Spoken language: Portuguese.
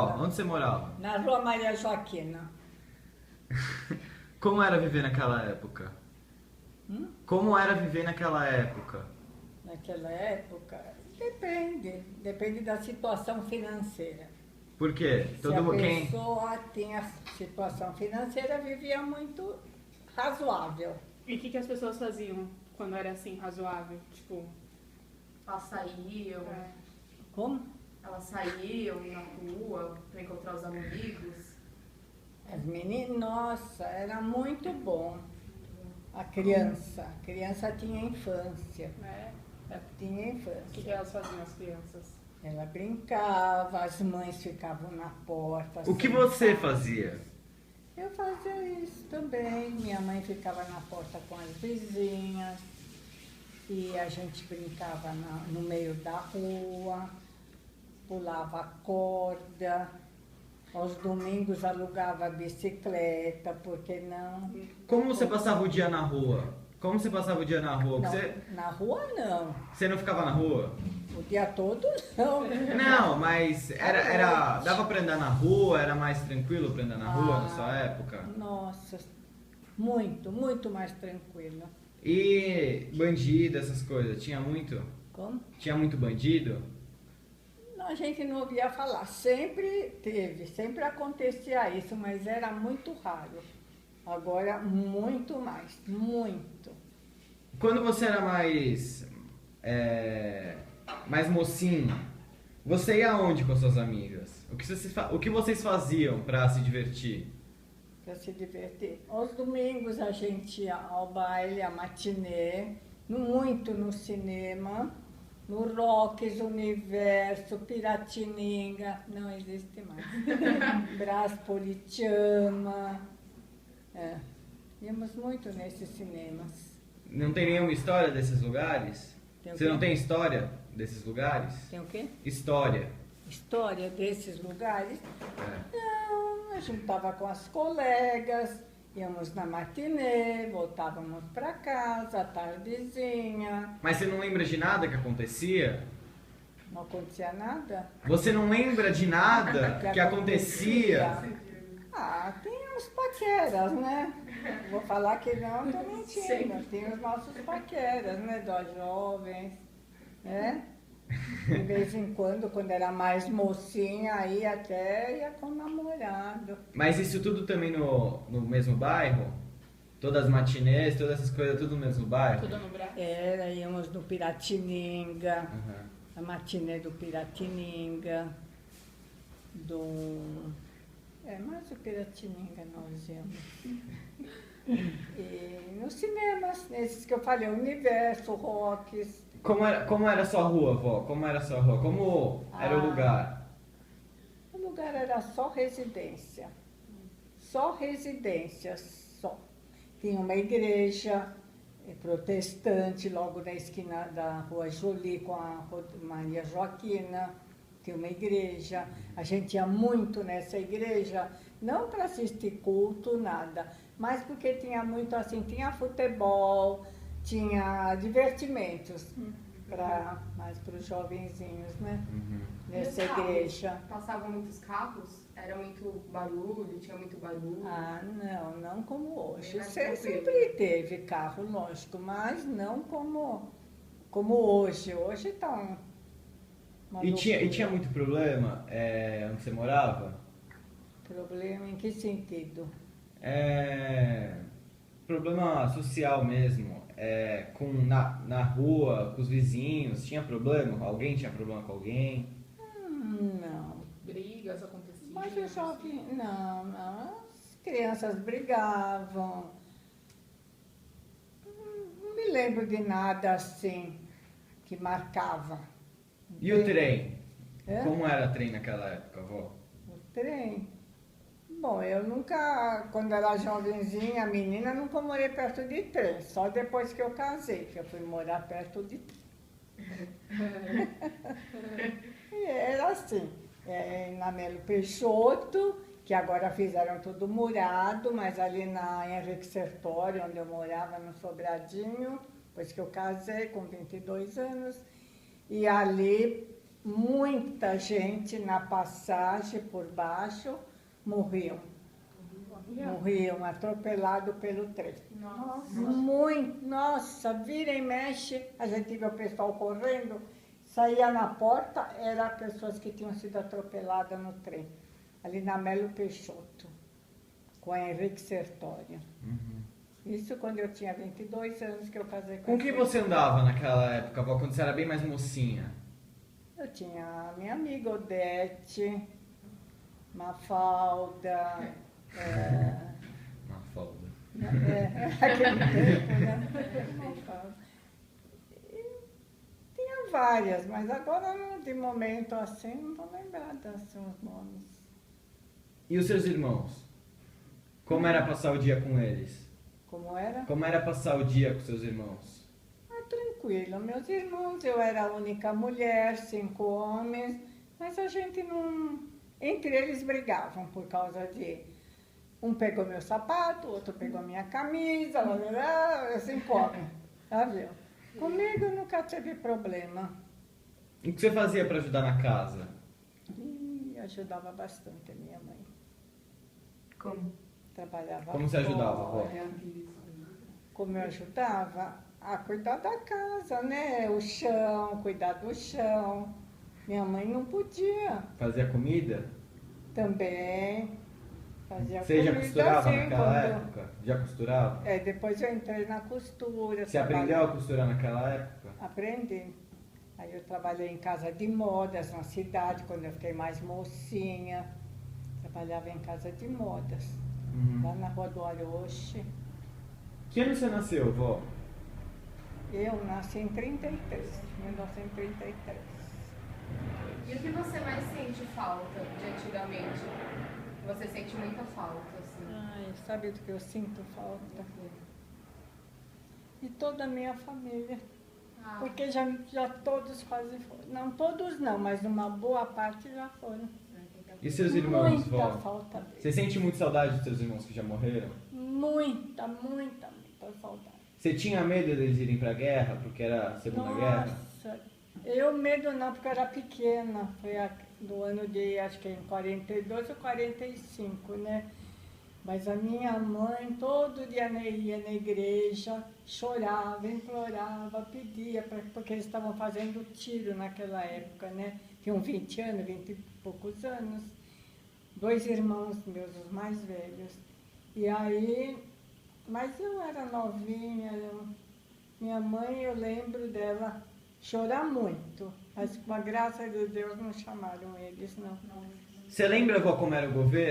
Onde você morava? Na Rua Maria Joaquina. Como era viver naquela época? Como era viver naquela época? Naquela época, depende da situação financeira. Por quê? Se a pessoa tinha situação financeira, vivia muito razoável. E o que as pessoas faziam quando era assim, razoável? Tipo, Elas saíam, Como? elas saíam na rua pra encontrar os amigos. As meninas, nossa, era muito bom. A criança tinha infância. né? Tinha O infância. que elas faziam, as crianças? Ela brincava, as mães ficavam na porta. O que você fazia? Eu fazia isso também. Minha mãe ficava na porta com as vizinhas e a gente brincava no meio da rua, pulava corda. Aos domingos alugava bicicleta, porque não? Como você passava o dia na rua? Como você passava o dia na rua? Não, Você, na rua não. você não ficava na rua? O dia todo não. Não, mas dava pra andar na rua? Era mais tranquilo pra andar na rua na sua época? Nossa, muito mais tranquilo. E bandido, essas coisas, tinha muito? Como? Tinha muito bandido? Não, a gente não ouvia falar. Sempre teve, sempre acontecia isso, mas era muito raro. Agora, muito mais, muito. Quando você era mais mocinho, você ia aonde com as suas amigas? O que vocês faziam pra se divertir? Para se divertir. Aos domingos a gente ia ao baile, a matinê, muito no cinema, no Rocks, Universo, Piratininga, não existe mais. Brás Politeama. Íamos muito nesses cinemas. Não tem nenhuma história desses lugares? Tem o Você quê? não tem história desses lugares? Tem o quê? História. História desses lugares? É. Não, a gente estava com as colegas, íamos na matinê, voltávamos para casa, à tardezinha, Mas você não lembra de nada que acontecia? não acontecia nada. Você não lembra de nada que acontecia? Ah, tem uns paqueras, né? Vou falar que não, tô mentindo. Tem os nossos paqueras, né? Das jovens, né? De vez em quando era mais mocinha, aí até ia com namorado. Mas isso tudo também no mesmo bairro? Todas as matinês, todas essas coisas, tudo no mesmo bairro? Tudo no braço. Íamos no Piratininga, Uhum. a matinê do Piratininga, mais o Piratininga nós íamos. E nos cinemas, esses que eu falei, Universo, Rocks. Como era a sua rua, vó? Como era a sua rua? Como era o lugar? O lugar era só residência. Só residência, só. Tinha uma igreja protestante logo na esquina da Rua Jolie com a Maria Joaquina. Tinha uma igreja. A gente ia muito nessa igreja, não para assistir culto, nada, mas porque tinha muito assim, tinha futebol, tinha divertimentos mais para os jovenzinhos, né? Uhum. Nessa E os carros? igreja. Passavam muitos carros? Era muito barulho, tinha muito barulho. Ah, não como hoje. Bem mais tranquilo. Sempre teve carro, lógico, mas não como hoje. Hoje está uma E tinha loucura. muito problema onde você morava? Problema em que sentido? Problema social mesmo, na rua, com os vizinhos, tinha problema? Alguém tinha problema com alguém? Não. Brigas aconteciam. Mas eu só que. Não. As crianças brigavam. Não me lembro de nada assim que marcava. E o trem? É? Como era o trem naquela época, vó? O trem. Bom, eu nunca, quando era jovenzinha, menina, nunca morei perto de trem. Só depois que eu casei, que eu fui morar perto de trem. E era assim, na Melo Peixoto, que agora fizeram tudo murado, mas ali na Henrique Sertório, onde eu morava, no Sobradinho, depois que eu casei, com 22 anos, e ali muita gente na passagem por baixo morriam. Morriam atropelados pelo trem. Nossa. Muito, nossa, vira e mexe, a gente vê o pessoal correndo, saía na porta, eram pessoas que tinham sido atropeladas no trem, ali na Melo Peixoto, com a Henrique Sertório. Isso quando eu tinha 22 anos que eu casei com Com que ele. você andava naquela época, vó, quando você era bem mais mocinha? Eu tinha a minha amiga Odete, Mafalda, Mafalda. aquele tempo, né? Mafalda. E tinha várias, mas agora de momento assim não vou lembrar dos nomes. E os seus irmãos? Como era passar o dia com eles? Como era? Como era passar o dia com seus irmãos? Tranquilo. Meus irmãos, eu era a única mulher, 5 homens, mas a gente não... Entre eles brigavam por causa de... Um pegou meu sapato, outro pegou minha camisa, assim como, tá vendo? Comigo nunca teve problema. O que você fazia para ajudar na casa? E ajudava bastante a minha mãe. Como? Trabalhava Como você ajudava, vó? fora. Como eu ajudava? A cuidar da casa, né? O chão, cuidar do chão. Minha mãe não podia. Fazia comida? Também fazia Você já comida costurava assim, naquela quando- época? Já costurava? Depois eu entrei na costura. Você aprendeu a costurar naquela época? Aprendi. Aí eu trabalhei em casa de modas na cidade, quando eu fiquei mais mocinha. Trabalhava em casa de modas, lá na Rua do Aroche. Que ano você nasceu, vó? Eu nasci em 33, 1933. E o que você mais sente falta de antigamente? Você sente muita falta, assim. Ai, sabe do que eu sinto falta? De toda a minha família. Ah, Porque já todos quase foram. Não todos não, mas uma boa parte já foram. E seus irmãos, Muita vó? falta deles. Você sente muita saudade dos seus irmãos que já morreram? Muita saudade. Você tinha medo deles irem pra guerra, porque era a Segunda Guerra? Nossa, eu medo não, porque eu era pequena. Foi do ano de, acho que em 42 ou 45, né? Mas a minha mãe todo dia ia na igreja, chorava, implorava, pedia, porque eles estavam fazendo tiro naquela época, né? Tinham 20 anos, 20 e poucos anos. 2 irmãos meus, os mais velhos. E aí, mas eu era novinha, minha mãe, eu lembro dela chorar muito. Mas com a graça de Deus não chamaram eles, não. Você lembra, vó, como era o governo?